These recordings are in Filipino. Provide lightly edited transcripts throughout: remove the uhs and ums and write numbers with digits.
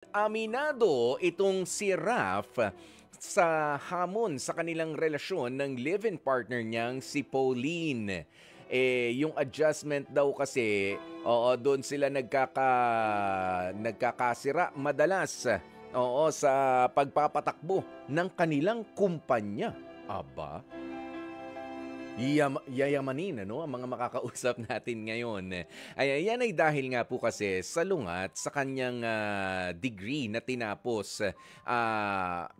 Aminado itong si Raf sa hamon sa kanilang relasyon ng live-in partner niyang si Pauline. Yung adjustment daw kasi, oo, doon sila nagkakasira madalas. Oo, sa pagpapatakbo ng kanilang kumpanya. Aba, yayamanin ano ang mga makakausap natin ngayon. Ay yan ay dahil nga po kasi salungat sa kanyang degree na tinapos.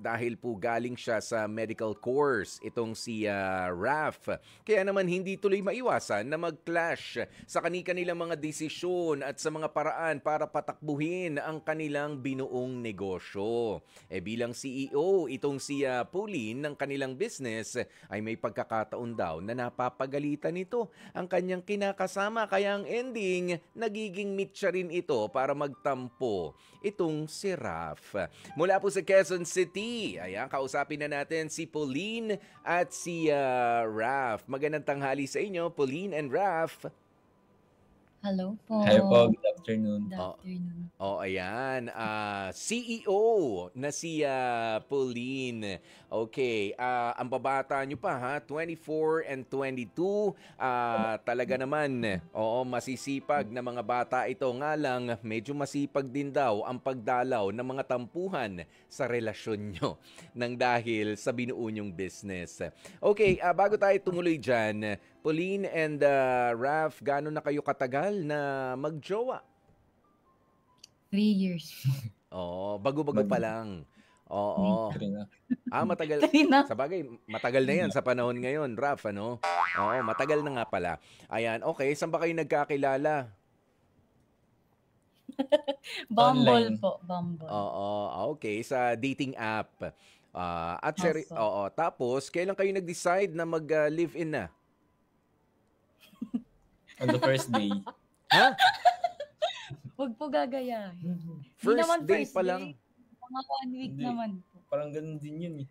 Dahil po galing siya sa medical course itong si Raf. Kaya naman hindi tuloy maiwasan na mag-clash sa kanilang mga desisyon at sa mga paraan para patakbuhin ang kanilang binuong negosyo. Bilang CEO itong si Pauline ng kanilang business ay may pagkakataon daw na napapagalitan nito ang kanyang kinakasama, kaya ang ending nagiging mitya rin ito para magtampo itong si Raf. Mula po sa Quezon City, ayan, kausapin na natin si Pauline at si Raf. Magandang tanghali sa inyo, Pauline and Raf. Hello po. Hi po, good afternoon. Good afternoon. Ayan. CEO na si Pauline. Okay. Ang babata nyo pa ha, 24 and 22. Talaga naman, oo, masisipag na mga bata ito. Nga lang, medyo masipag din daw ang pagdalaw ng mga tampuhan sa relasyon nyo nang dahil sa binuo nyong business. Okay, bago tayo tumuloy dyan, Pauline and Raf, gaano na kayo katagal na magjowa? 3 years. Bago-bago pa lang. Oo. Matagal. Na. Sabagay, matagal na yan sa panahon ngayon, Raf, ano? Oo, matagal na nga pala. Ayan, okay. Saan ba kayo nagkakilala? Bumble po, Bumble. Okay. Sa dating app. Tapos, kailan kayo nag-decide na mag-live-in na? On the first day. Ha? Huwag po gagayahin. First day pa lang. Mga 1 week Hindi. naman po. Parang ganun din yun eh.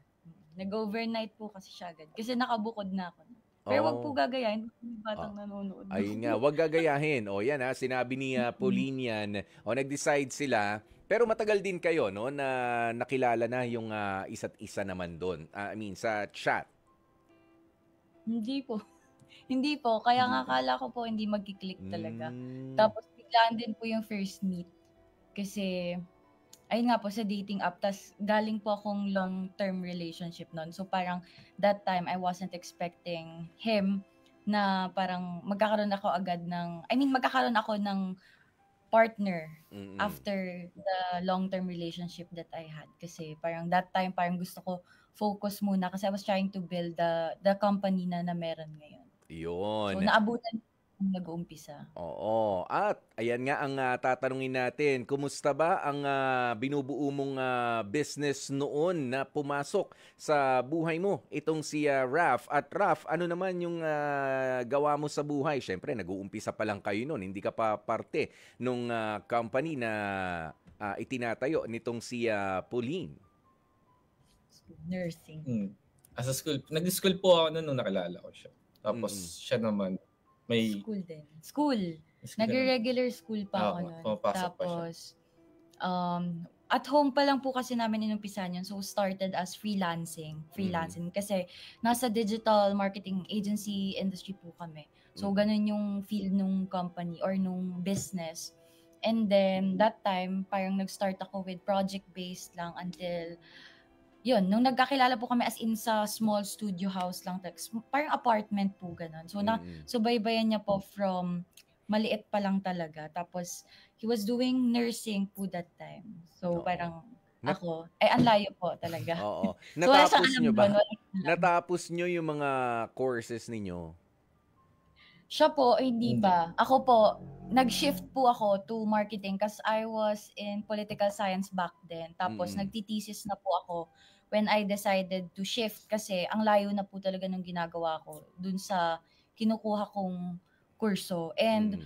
Nag-overnight po kasi siya agad. Kasi nakabukod na ako. Pero wag po gagayahin. May batang nanonood. Ayun nga, wag gagayahin. Yan ha, sinabi ni Pauline yan. Nag-decide sila. Pero matagal din kayo, no, na nakilala na yung isa't isa naman doon. Sa chat. Hindi po. Hindi po. Kaya nga akala ko po hindi magkiklik talaga. Tapos biglaan din po yung first meet. Kasi, ayun nga po, sa dating app. Tas galing po akong long-term relationship noon. So parang that time, I wasn't expecting him na parang magkakaroon ako ng partner after the long-term relationship that I had. Kasi parang that time, parang gusto ko focus muna kasi I was trying to build the company na meron ngayon. Yun. So, naabutan yung nag-uumpisa. Oo. At ayan nga ang tatanungin natin. Kumusta ba ang binubuo mong business noon na pumasok sa buhay mo? Itong si Raf. At Raf, ano naman yung gawa mo sa buhay? Siyempre, nag-uumpisa pa lang kayo noon. Hindi ka pa parte nung company na itinatayo nitong si Pauline. Nursing. As a school, nag-school po ako nung nakilala ko siya. Tapos siya naman, may... School din. School. Nag-regular school pa ako nun. Tapos, at home pa lang po kasi namin inumpisan yun. So, started as freelancing. Kasi nasa digital marketing agency industry po kami. So, ganun yung field nung company or nung business. And then, that time, parang nag-start ako with project-based lang until... Yun, nung nagkakilala po kami as in sa small studio house lang, parang apartment po ganun. So, subaybayan niya po from maliit pa lang talaga. Tapos, he was doing nursing po that time. So, parang ako, ang layo po talaga. Oo. Natapos nyo ba? Natapos nyo yung mga courses ninyo? Siya po, hindi pa. Ako po, nag-shift po ako to marketing kasi I was in political science back then. Tapos nagtitesis na po ako when I decided to shift kasi ang layo na po talaga ng ginagawa ko dun sa kinukuha kong kurso. And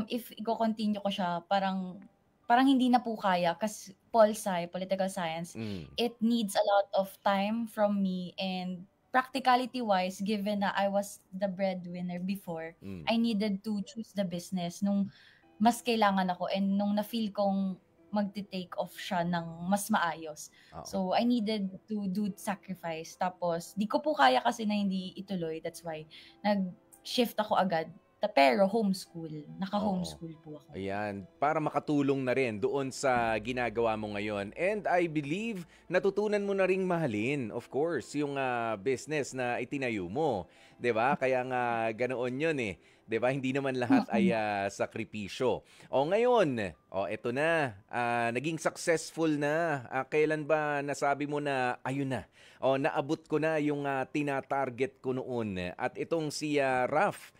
if i-continue ko siya, parang hindi na po kaya kasi political science, it needs a lot of time from me and practicality-wise, given na I was the breadwinner before, I needed to choose the business nung mas kailangan ako and nung na-feel kong magte-take off siya ng mas maayos. So, I needed to do sacrifice. Tapos, di ko po kaya kasi na hindi ituloy. That's why, nag-shift ako agad. Pero homeschool. Naka-homeschool po ako. Ayan, para makatulong na rin doon sa ginagawa mo ngayon. And I believe natutunan mo na ring mahalin, of course, yung business na itinayo mo. 'Di ba? Kaya nga ganoon 'yun eh. 'Di ba? Hindi naman lahat ay sakripisyo. Ngayon, eto na. Naging successful na. Kailan ba nasabi mo na ayun na? Naabot ko na yung tina-target ko noon. At itong si Raf,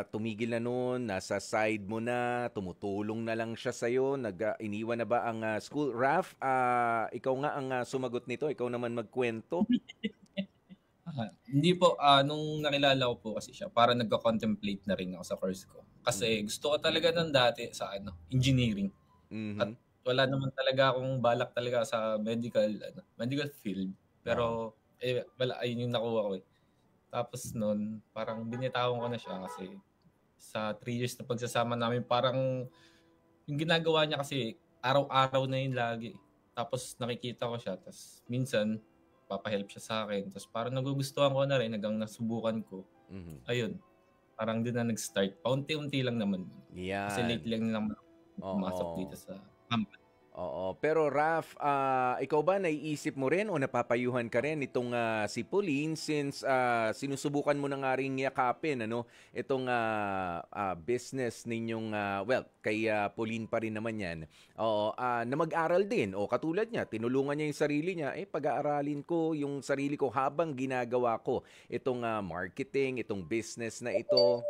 tumigil na noon, nasa side mo na, tumutulong na lang siya sa'yo, iniwan na ba ang school? Raf, ikaw nga ang sumagot nito, ikaw naman magkwento. Hindi po, nung nakilala ko po kasi siya, para nagka-contemplate na rin ako sa course ko. Kasi gusto ko talaga ng dati sa engineering. At wala naman talaga akong balak talaga sa medical field. Pero wala, ayun yung nakuha ko eh. Tapos noon, parang binitawan ko na siya kasi sa 3 years na pagsasama namin, parang yung ginagawa niya kasi araw-araw na yun lagi. Tapos nakikita ko siya, tapos minsan papahelp siya sa akin. Tapos parang nagugustuhan ko na rin hanggang nasubukan ko. Ayun, parang din na nag-start. Paunti-unti lang naman. Yan. Kasi late lang naman pumasok dito sa company. Pero Raf, ikaw ba naiisip mo rin o napapayuhan ka rin itong si Pauline since sinusubukan mo na nga rin yakapin itong business ninyong, kay Pauline pa rin naman yan, na mag-aral din o katulad niya, tinulungan niya yung sarili niya, pag-aaralin ko yung sarili ko habang ginagawa ko itong marketing, itong business na ito.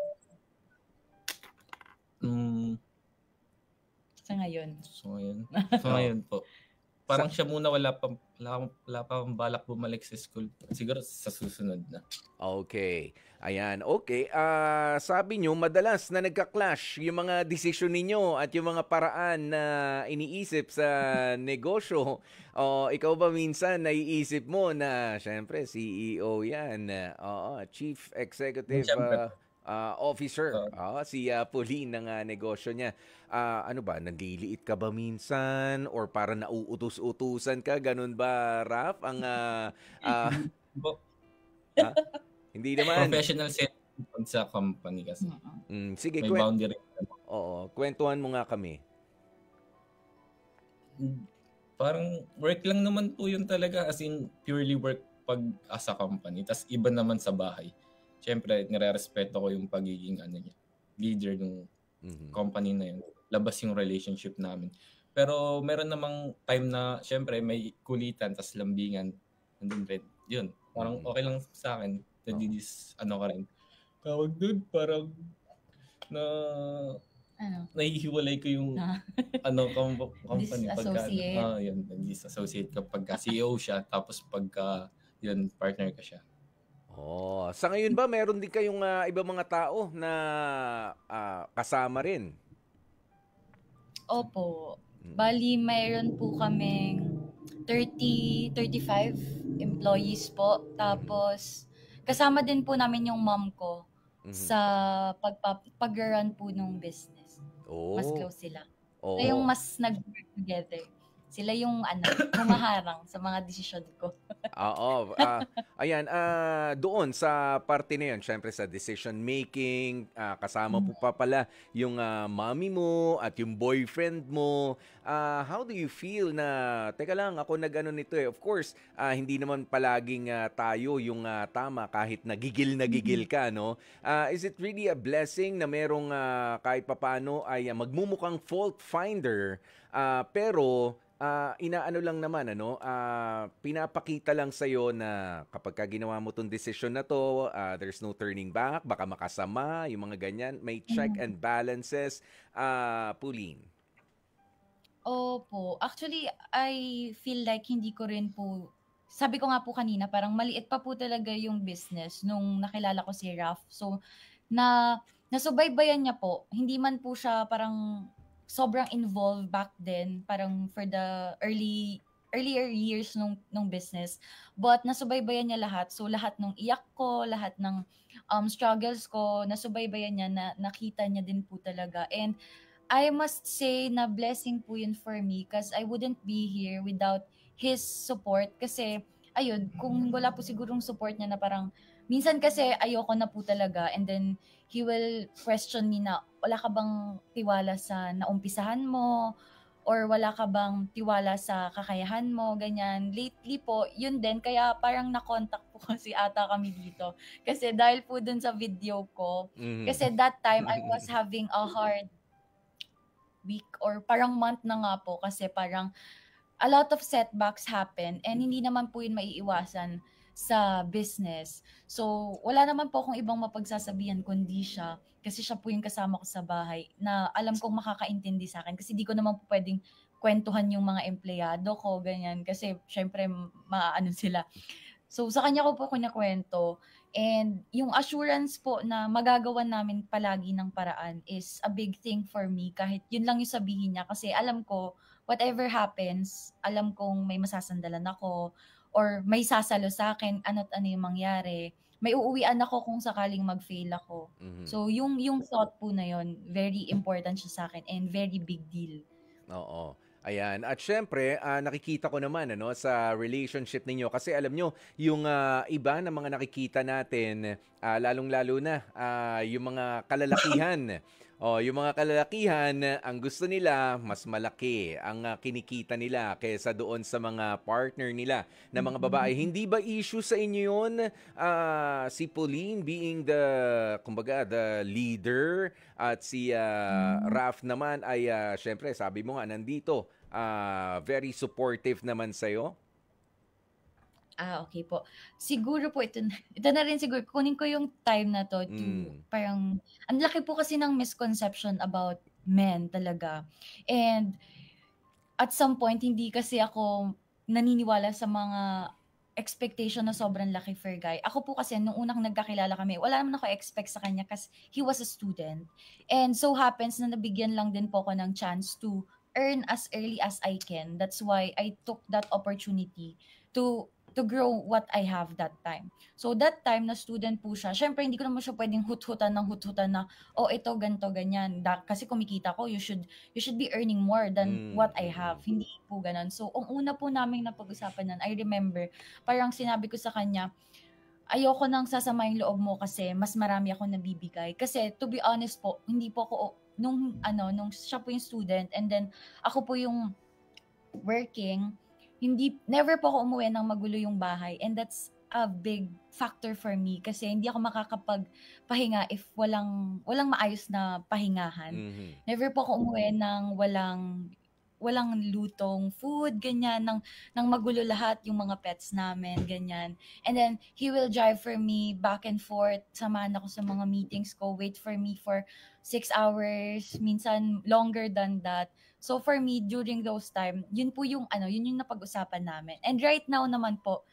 Sa ngayon po. Parang siya muna wala pa balak bumalik sa school. Siguro sa susunod na. Okay. Ayan. Okay. Sabi nyo, madalas na nagka-clash yung mga desisyon ninyo at yung mga paraan na iniisip sa negosyo. Ikaw ba minsan naiisip mo na, syempre, CEO yan. Chief Executive Officer. Si Pauline ng negosyo niya. Nagliliit ka ba minsan? Or para nauutos-utusan ka? Ganun ba, Raf? Ang hindi naman. Professional setting sa company kasi. Sige, may boundary. Kwentuhan mo nga kami. Parang work lang naman po yun talaga. As in, purely work pag as a company. Tas iba naman sa bahay. Siyempre, nire-respeto ko yung pagiging leader ng company na yun. Labas yung relationship namin. Pero meron namang time na, siyempre, may kulitan, tas lambingan. Nandun rin. Yun. Parang okay lang sa akin. Nadidis, ka rin. Tawag doon, parang nahihiwalay ko yung company. Disassociate. Yun. Disassociate kapag CEO siya, tapos pagka yun, partner ka siya. Sa ngayon ba meron din kayong iba mga tao na kasama rin? Opo. Bali, mayroon po kaming 35 employees po. Tapos, kasama din po namin yung mom ko sa pag-run po ng business. Mas close sila. Sila yung mas nag-work together. Sila yung humaharang sa mga desisyon ko. Ayan, doon sa parte na yun, syempre sa decision making, kasama po pa pala yung mommy mo at yung boyfriend mo. How do you feel na, teka lang, ako nito eh. Of course, hindi naman palaging tayo yung tama kahit nagigil ka, no? Is it really a blessing na merong kahit papano ay magmumukhang fault finder, pero inaano lang naman, pinapakita lang sa'yo na kapag ka ginawa mo tong decision na to, there's no turning back, baka makasama, yung mga ganyan, may check and balances. Pauline. Opo. Actually, I feel like hindi ko rin po, sabi ko nga po kanina, parang maliit pa po talaga yung business nung nakilala ko si Raf. So, nasubaybayan niya po, hindi man po siya parang sobrang involved back then, parang for the earlier years nung business. But nasubaybayan niya lahat. So lahat ng iyak ko, lahat ng struggles ko, nasubaybayan niya, na nakita niya din po talaga. And I must say na blessing po yun for me because I wouldn't be here without his support. Kasi, ayun, kung wala po sigurong support niya na parang, minsan kasi ayoko na po talaga and then he will question me na, wala ka bang tiwala sa naumpisahan mo? Or wala ka bang tiwala sa kakayahan mo, ganyan. Lately po, yun din, kaya parang na-contact po kasi ata kami dito. Kasi dahil po dun sa video ko, kasi that time I was having a hard week or parang month na nga po kasi parang a lot of setbacks happen and hindi naman po yun maiiwasan sa business. So, wala naman po akong ibang mapagsasabihan kundi siya kasi siya po yung kasama ko sa bahay na alam kong makakaintindi sa akin kasi di ko naman po pwedeng kwentuhan yung mga empleyado ko, ganyan. Kasi, syempre, maaano sila. So, sa kanya ko po kinakwento. And yung assurance po na magagawa namin palagi ng paraan is a big thing for me. Kahit yun lang yung sabihin niya. Kasi alam ko, whatever happens, alam kong may masasandalan ako or may sasalo sa akin, ano't ano yung mangyari. May uuwian ako kung sakaling mag-fail ako. So, yung thought po na yun, very important siya sa akin and very big deal. Oo. Ayan. At syempre, nakikita ko naman sa relationship ninyo kasi alam nyo, yung iba na mga nakikita natin, lalong-lalo na yung mga kalalakihan. Yung mga kalalakihan, ang gusto nila, mas malaki ang kinikita nila kaysa doon sa mga partner nila na mga babae. Hindi ba issue sa inyo yun? Si Pauline being kumbaga, the leader at si Raf naman ay, syempre, sabi mo nga, nandito, very supportive naman sa'yo. Okay po. Siguro po ito na rin siguro kunin ko yung time na to to parang ang laki po kasi ng misconception about men talaga. And at some point hindi kasi ako naniniwala sa mga expectation na sobrang laki for guy. Ako po kasi nung unang nagkakilala kami, wala naman ako expect sa kanya kasi he was a student. And so happens na nabigyan lang din po ako ng chance to earn as early as I can. That's why I took that opportunity to grow what I have that time. So that time na student po siya, syempre hindi ko naman siya pwedeng hut-hutan na, ito, ganito, ganyan. Kasi kumikita ko, you should be earning more than what I have. Hindi po ganun. So, ang una po namin napag-usapan nun, I remember, parang sinabi ko sa kanya, ayoko nang sasama yung loob mo kasi mas marami ako nabibigay. Kasi to be honest po, hindi po ako, nung siya po yung student and then ako po yung working, never po ako umuwi ng magulo yung bahay and that's a big factor for me kasi hindi ako makakapagpahinga if walang maayos na pahingahan. Never po ako umuwi ng walang lutong food, ganyan, ng magulo lahat yung mga pets namin, ganyan. And then, he will drive for me back and forth, samahan ako sa mga meetings ko, wait for me for 6 hours, minsan longer than that. So for me, during those time, yun yung napag-usapan namin. And right now naman po,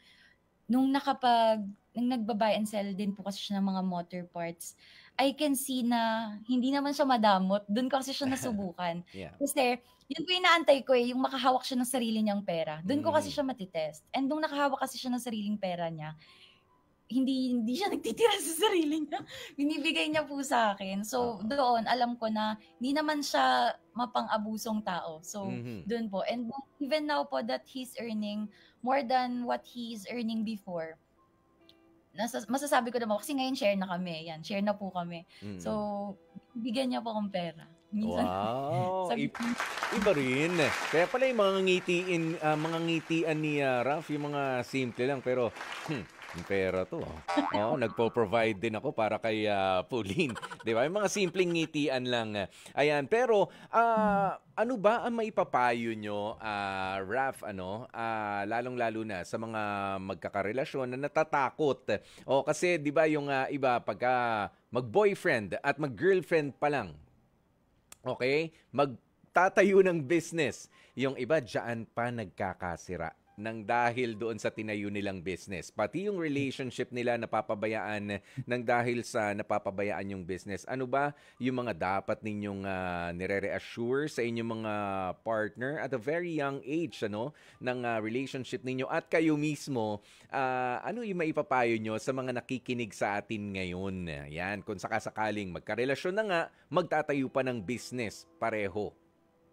nung nagba-buy and sell din po kasi siya ng mga motor parts, I can see na hindi naman siya madamot. Doon ko kasi siya nasubukan. Yeah. Kasi yun po yung inaantay ko yung makahawak siya ng sarili niyang pera. Doon ko kasi siya matitest. And nung nakahawak kasi siya ng sariling pera niya, hindi siya nagtitira sa sarili niya. Binibigay niya po sa akin. So, doon, alam ko na hindi naman siya mapang-abusong tao. So, doon po. And even now po that he's earning more than what he's earning before, masasabi ko naman, kasi ngayon share na kami. Yan, share na po kami. So, bigyan niya po akong pera. Minsan, wow! Iba rin. Kaya pala yung mga ngitian ni Raf, yung mga simple lang, pero yung pera to. Nagpo-provide din ako para kay Pauline. Di ba? Yung mga simpleng ngitian lang. Ayan. Pero, ano ba ang maipapayo nyo, Raf, lalong-lalo na sa mga magkakarelasyon na natatakot? Kasi, di ba, yung iba, pagka mag-boyfriend at mag-girlfriend pa lang, okay? Magtatayo ng business. Yung iba, dyan pa nagkakasira. ng dahil doon sa tinayo nilang business. Pati yung relationship nila napapabayaan ng dahil sa napapabayaan yung business. Ano ba yung mga dapat ninyong nire-reassure sa inyong mga partner at a very young age ng relationship ninyo at kayo mismo? Ano yung maipapayo nyo sa mga nakikinig sa atin ngayon? Yan, kung sakasakaling magkarelasyon na nga, magtatayo pa ng business pareho.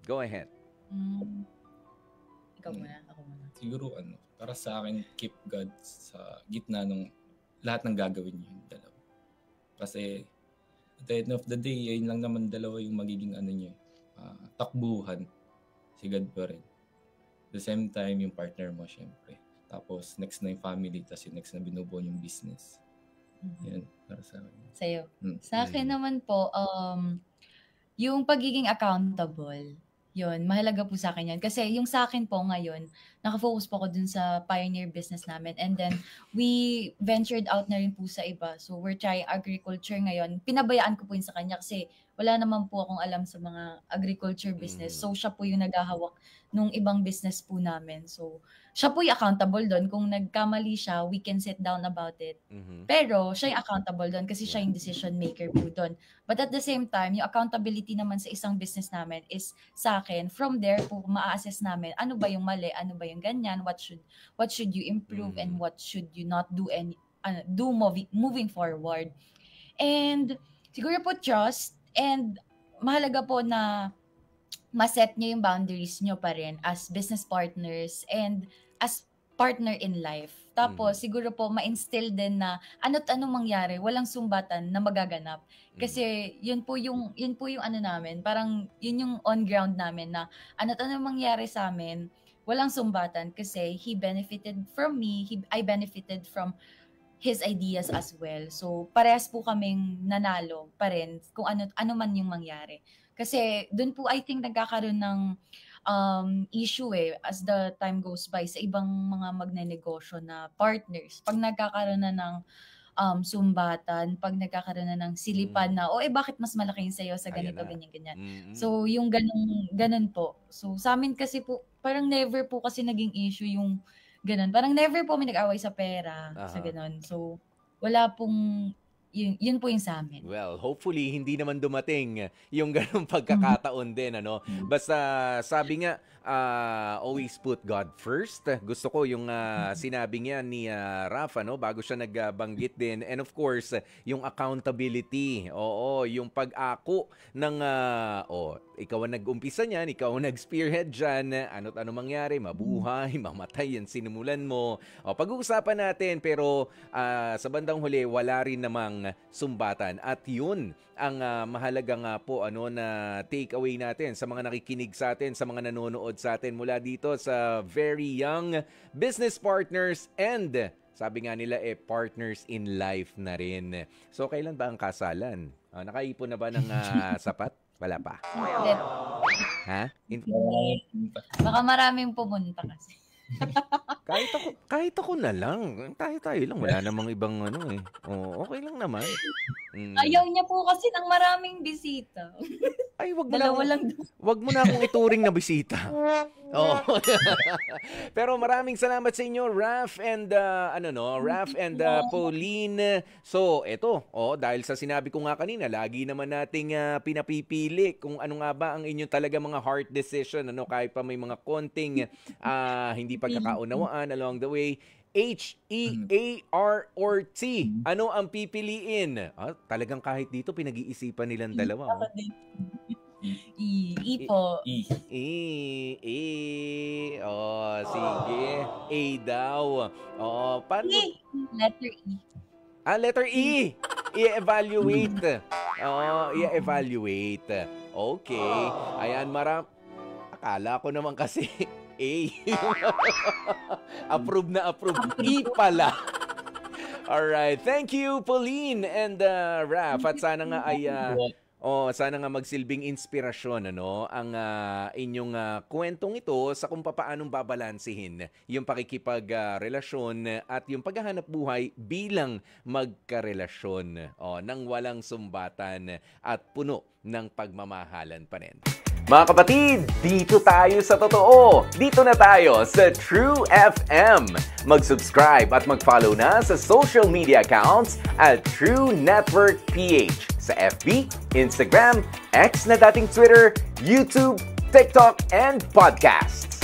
Go ahead. Ikaw muna, ako muna. Siguro para sa akin, keep God sa gitna ng lahat ng gagawin niyo yung dalawa. Kasi at the end of the day, yun lang naman dalawa yung magiging niyo, takbuhan. Si God pa rin. At the same time, yung partner mo syempre. Tapos next na yung family, tapos yung next na binubuo yung business. Yan, para sa akin. Sa'yo. Sa akin naman po, yung pagiging accountable, yun, mahalaga po sa akin yan. Kasi yung sa akin po ngayon, nakafocus po ako dun sa pioneer business namin. And then, we ventured out na rin po sa iba. So, we're trying agriculture ngayon. Pinabayaan ko po yun sa kanya kasi wala naman po akong alam sa mga agriculture business. So, siya po yung naghahawak nung ibang business po namin. So, siya po yung accountable doon. Kung nagkamali siya, we can sit down about it. Pero, siya yung accountable doon kasi siya yung decision maker po doon. But at the same time, yung accountability naman sa isang business namin is sa akin. From there po, ma-assess namin ano ba yung mali, ano ba yung ganyan, what should you improve and what should you not do and do moving forward. And siguro po trust, and mahalaga po na ma-set nyo yung boundaries nyo pa rin as business partners and as partner in life. Tapos, siguro po, ma-instill din na ano't anong mangyari, walang sumbatan na magaganap. Kasi, yun po yung namin, parang yun yung on ground namin na ano't anong mangyari sa amin, walang sumbatan kasi he benefited from me, I benefited from his ideas as well. So, parehas po kaming nanalo pa rin kung ano man yung mangyari. Kasi, dun po I think nagkakaroon ng issue as the time goes by sa ibang mga magnenegosyo na partners. Pag nagkakaroon na ng sumbatan, pag nagkakaroon na ng silipan na, bakit mas malaki yung sa'yo sa ganito, ganyan. So, yung ganun po. So, sa amin kasi po, parang never po kasi naging issue yung ganun. Parang never po may nag-away sa pera, sa ganun. So, wala pong, yun po yung sa amin. Well, hopefully, hindi naman dumating yung ganung pagkakataon din, Basta, sabi nga, always put God first. Gusto ko yung sinabi niya ni Rafa, bago siya nagbanggit din. And of course, yung accountability. Oo, yung pag-ako ng, ikaw ang nag-umpisa niyan, ikaw ang nag-spearhead dyan, ano't ano mangyari, mabuhay, mamatay, yan sinimulan mo. Pag-uusapan natin, pero sa bandang huli, wala rin namang sumbatan. At yun ang mahalaga nga po na take away natin sa mga nakikinig sa atin, sa mga nanonood sa atin mula dito sa very young business partners and sabi nga nila partners in life na rin. So kailan ba ang kasalan? Nakaipon na ba ng sapat? Wala pa. Ha? Baka maraming pumunta kasi. kahit ako na lang. Tayo lang. Wala namang ibang okay lang naman. Ayaw niya po kasi ng maraming bisita. Ay, wag mo na akong ituring na bisita. Pero maraming salamat sa inyo, Raf and Pauline. So, eto, dahil sa sinabi ko nga kanina, lagi naman nating pinapipili kung ano nga ba ang inyong talaga mga heart decision, kahit pa may mga konting hindi pagkakaunawaan along the way. H, E, A, R, or T. Ano ang pipiliin? Talagang kahit dito pinag-iisipan nilang dalawa. E po. E. Sige. A daw. Paano? Letter E. Letter E. I-evaluate. I-evaluate. Okay. Ayan, akala ko naman kasi A. Approve na approve. E pala. Alright. Thank you, Pauline and Raf. At sana nga ay sana nga magsilbing inspirasyon ang inyong kwentong ito sa kung paanong babalansihin yung pakikipagrelasyon at yung paghahanap buhay bilang magkarelasyon nang walang sumbatan at puno ng pagmamahalan pa rin. Mga kapatid, dito tayo sa totoo. Dito na tayo sa True FM. Mag-subscribe at mag-follow na sa social media accounts at True Network PH sa FB, Instagram, X na dating Twitter, YouTube, TikTok, and podcasts.